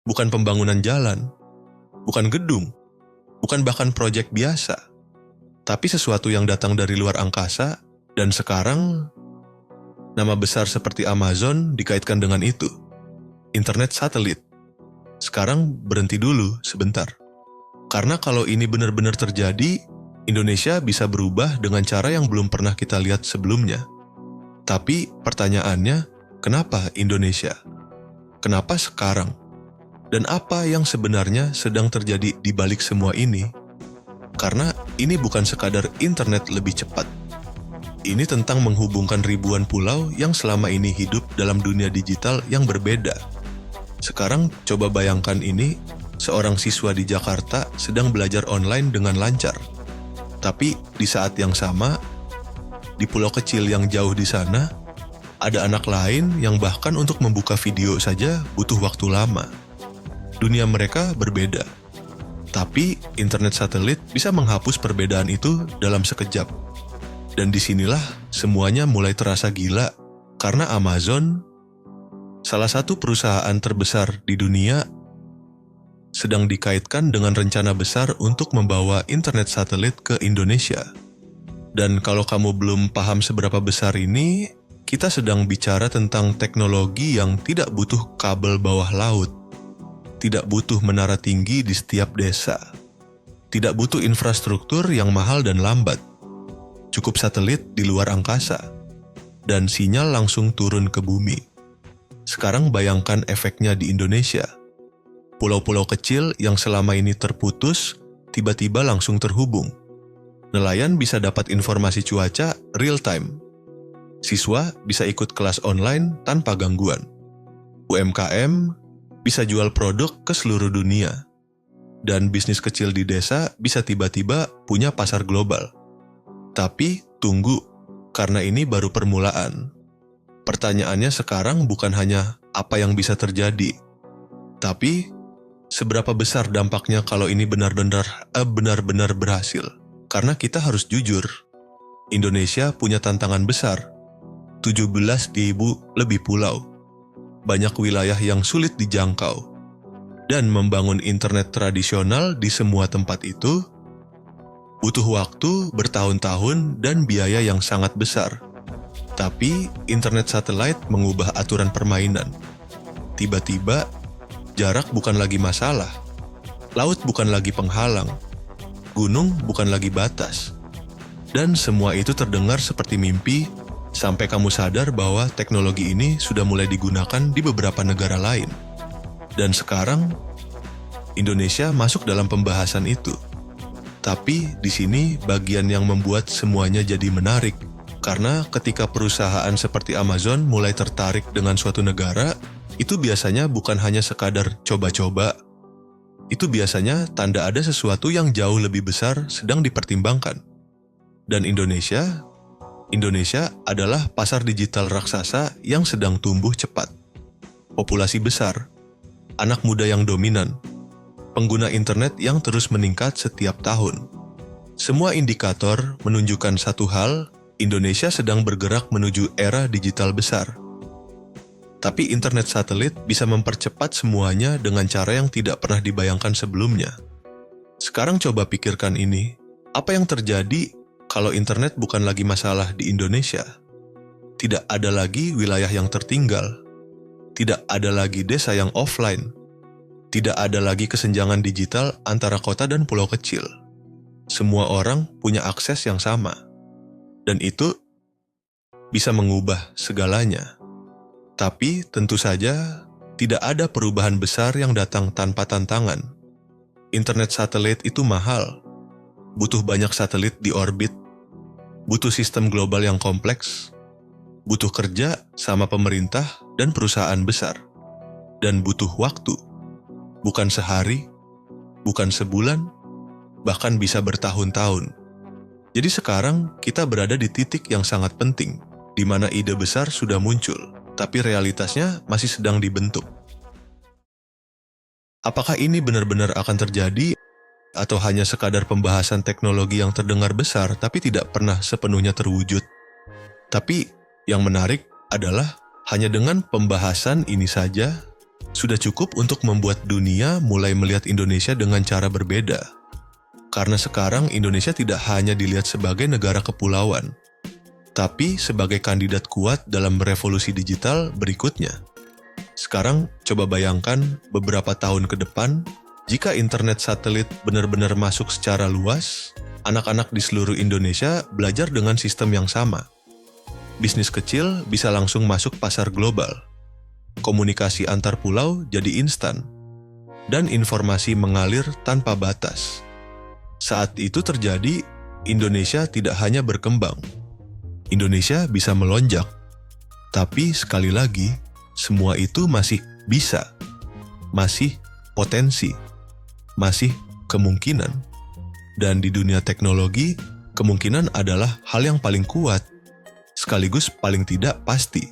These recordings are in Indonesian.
bukan pembangunan jalan, bukan gedung, bukan bahkan proyek biasa, tapi sesuatu yang datang dari luar angkasa, dan sekarang nama besar seperti Amazon dikaitkan dengan itu. Internet satelit. Sekarang berhenti dulu sebentar. Karena kalau ini benar-benar terjadi, Indonesia bisa berubah dengan cara yang belum pernah kita lihat sebelumnya. Tapi pertanyaannya, kenapa Indonesia? Kenapa sekarang? Dan apa yang sebenarnya sedang terjadi di balik semua ini? Karena ini bukan sekadar internet lebih cepat. Ini tentang menghubungkan ribuan pulau yang selama ini hidup dalam dunia digital yang berbeda. Sekarang coba bayangkan ini, seorang siswa di Jakarta sedang belajar online dengan lancar. Tapi di saat yang sama, di pulau kecil yang jauh di sana, ada anak lain yang bahkan untuk membuka video saja butuh waktu lama. Dunia mereka berbeda. Tapi internet satelit bisa menghapus perbedaan itu dalam sekejap. Dan disinilah semuanya mulai terasa gila karena Amazon, salah satu perusahaan terbesar di dunia, sedang dikaitkan dengan rencana besar untuk membawa internet satelit ke Indonesia. Dan kalau kamu belum paham seberapa besar ini, kita sedang bicara tentang teknologi yang tidak butuh kabel bawah laut, tidak butuh menara tinggi di setiap desa, tidak butuh infrastruktur yang mahal dan lambat, cukup satelit di luar angkasa, dan sinyal langsung turun ke bumi. Sekarang bayangkan efeknya di Indonesia. Pulau-pulau kecil yang selama ini terputus, tiba-tiba langsung terhubung. Nelayan bisa dapat informasi cuaca real time. Siswa bisa ikut kelas online tanpa gangguan. UMKM bisa jual produk ke seluruh dunia. Dan bisnis kecil di desa bisa tiba-tiba punya pasar global. Tapi tunggu, karena ini baru permulaan. Pertanyaannya sekarang bukan hanya apa yang bisa terjadi, tapi seberapa besar dampaknya kalau ini benar-benar berhasil. Karena kita harus jujur, Indonesia punya tantangan besar. 17.000 lebih pulau. Banyak wilayah yang sulit dijangkau. Dan membangun internet tradisional di semua tempat itu butuh waktu bertahun-tahun dan biaya yang sangat besar. Tapi internet satelit mengubah aturan permainan. Tiba-tiba, jarak bukan lagi masalah. Laut bukan lagi penghalang. Gunung bukan lagi batas. Dan semua itu terdengar seperti mimpi sampai kamu sadar bahwa teknologi ini sudah mulai digunakan di beberapa negara lain. Dan sekarang, Indonesia masuk dalam pembahasan itu. Tapi di sini bagian yang membuat semuanya jadi menarik. Karena ketika perusahaan seperti Amazon mulai tertarik dengan suatu negara, itu biasanya bukan hanya sekadar coba-coba. Itu biasanya tanda ada sesuatu yang jauh lebih besar sedang dipertimbangkan. Dan Indonesia adalah pasar digital raksasa yang sedang tumbuh cepat. Populasi besar, anak muda yang dominan, pengguna internet yang terus meningkat setiap tahun. Semua indikator menunjukkan satu hal, Indonesia sedang bergerak menuju era digital besar. Tapi internet satelit bisa mempercepat semuanya dengan cara yang tidak pernah dibayangkan sebelumnya. Sekarang coba pikirkan ini, apa yang terjadi kalau internet bukan lagi masalah di Indonesia? Tidak ada lagi wilayah yang tertinggal, tidak ada lagi desa yang offline, tidak ada lagi kesenjangan digital antara kota dan pulau kecil. Semua orang punya akses yang sama, dan itu bisa mengubah segalanya. Tapi tentu saja tidak ada perubahan besar yang datang tanpa tantangan. Internet satelit itu mahal, butuh banyak satelit di orbit, butuh sistem global yang kompleks, butuh kerja sama pemerintah dan perusahaan besar, dan butuh waktu, bukan sehari, bukan sebulan, bahkan bisa bertahun-tahun. Jadi sekarang kita berada di titik yang sangat penting, di mana ide besar sudah muncul, tapi realitasnya masih sedang dibentuk. Apakah ini benar-benar akan terjadi, atau hanya sekadar pembahasan teknologi yang terdengar besar tapi tidak pernah sepenuhnya terwujud? Tapi yang menarik adalah hanya dengan pembahasan ini saja, sudah cukup untuk membuat dunia mulai melihat Indonesia dengan cara berbeda. Karena sekarang Indonesia tidak hanya dilihat sebagai negara kepulauan, tapi sebagai kandidat kuat dalam revolusi digital berikutnya. Sekarang coba bayangkan beberapa tahun ke depan, jika internet satelit benar-benar masuk secara luas, anak-anak di seluruh Indonesia belajar dengan sistem yang sama. Bisnis kecil bisa langsung masuk pasar global. Komunikasi antar pulau jadi instan. Dan informasi mengalir tanpa batas. Saat itu terjadi, Indonesia tidak hanya berkembang. Indonesia bisa melonjak. Tapi sekali lagi, semua itu masih bisa. Masih potensi. Masih kemungkinan. Dan di dunia teknologi, kemungkinan adalah hal yang paling kuat. Sekaligus paling tidak pasti.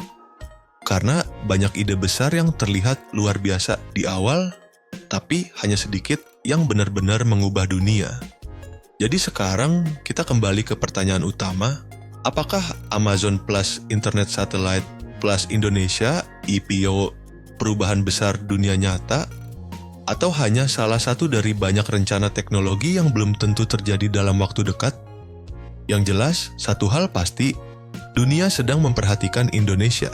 Karena banyak ide besar yang terlihat luar biasa di awal, tapi hanya sedikit yang benar-benar mengubah dunia. Jadi sekarang kita kembali ke pertanyaan utama, apakah Amazon plus Internet Satellite plus Indonesia IPO perubahan besar dunia nyata, atau hanya salah satu dari banyak rencana teknologi yang belum tentu terjadi dalam waktu dekat? Yang jelas, satu hal pasti, dunia sedang memperhatikan Indonesia.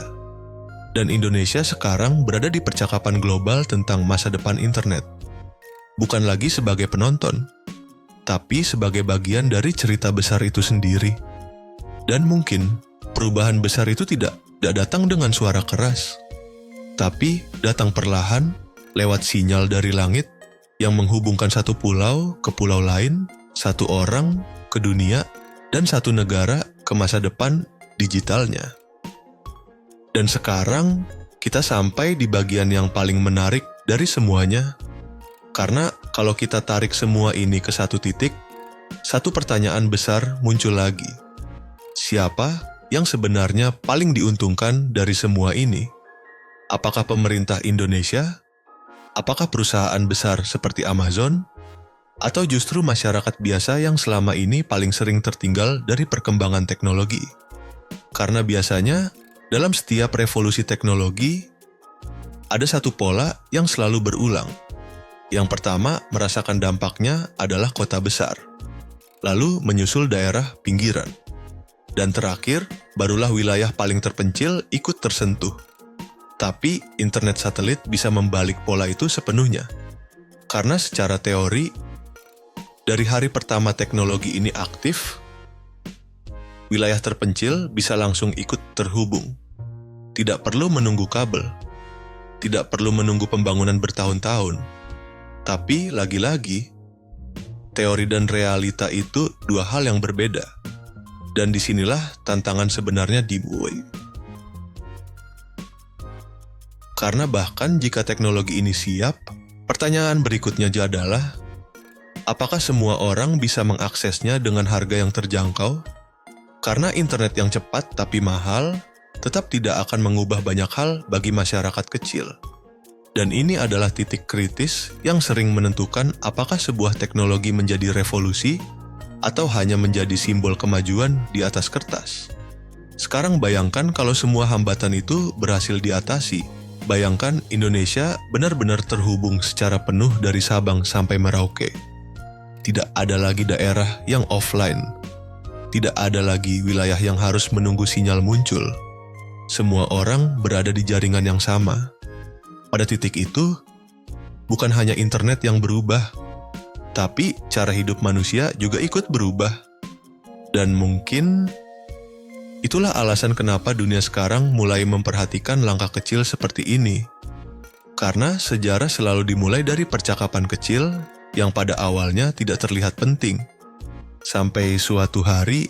Dan Indonesia sekarang berada di percakapan global tentang masa depan internet. Bukan lagi sebagai penonton, tapi sebagai bagian dari cerita besar itu sendiri. Dan mungkin perubahan besar itu tidak datang dengan suara keras, tapi datang perlahan lewat sinyal dari langit yang menghubungkan satu pulau ke pulau lain, satu orang ke dunia, dan satu negara ke masa depan digitalnya. Dan sekarang kita sampai di bagian yang paling menarik dari semuanya. Karena kalau kita tarik semua ini ke satu titik, satu pertanyaan besar muncul lagi. Siapa yang sebenarnya paling diuntungkan dari semua ini? Apakah pemerintah Indonesia? Apakah perusahaan besar seperti Amazon? Atau justru masyarakat biasa yang selama ini paling sering tertinggal dari perkembangan teknologi? Karena biasanya dalam setiap revolusi teknologi, ada satu pola yang selalu berulang. Yang pertama, merasakan dampaknya adalah kota besar. Lalu menyusul daerah pinggiran. Dan terakhir, barulah wilayah paling terpencil ikut tersentuh. Tapi, internet satelit bisa membalik pola itu sepenuhnya. Karena secara teori, dari hari pertama teknologi ini aktif, wilayah terpencil bisa langsung ikut terhubung. Tidak perlu menunggu kabel. Tidak perlu menunggu pembangunan bertahun-tahun. Tapi lagi-lagi, teori dan realita itu dua hal yang berbeda. Dan disinilah tantangan sebenarnya dimulai. Karena bahkan jika teknologi ini siap, pertanyaan berikutnya adalah, apakah semua orang bisa mengaksesnya dengan harga yang terjangkau? Karena internet yang cepat tapi mahal, tetap tidak akan mengubah banyak hal bagi masyarakat kecil. Dan ini adalah titik kritis yang sering menentukan apakah sebuah teknologi menjadi revolusi atau hanya menjadi simbol kemajuan di atas kertas. Sekarang bayangkan kalau semua hambatan itu berhasil diatasi. Bayangkan Indonesia benar-benar terhubung secara penuh dari Sabang sampai Merauke. Tidak ada lagi daerah yang offline. Tidak ada lagi wilayah yang harus menunggu sinyal muncul. Semua orang berada di jaringan yang sama. Pada titik itu, bukan hanya internet yang berubah, tapi cara hidup manusia juga ikut berubah. Dan mungkin itulah alasan kenapa dunia sekarang mulai memperhatikan langkah kecil seperti ini. Karena sejarah selalu dimulai dari percakapan kecil yang pada awalnya tidak terlihat penting. Sampai suatu hari,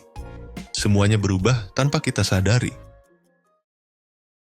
semuanya berubah tanpa kita sadari.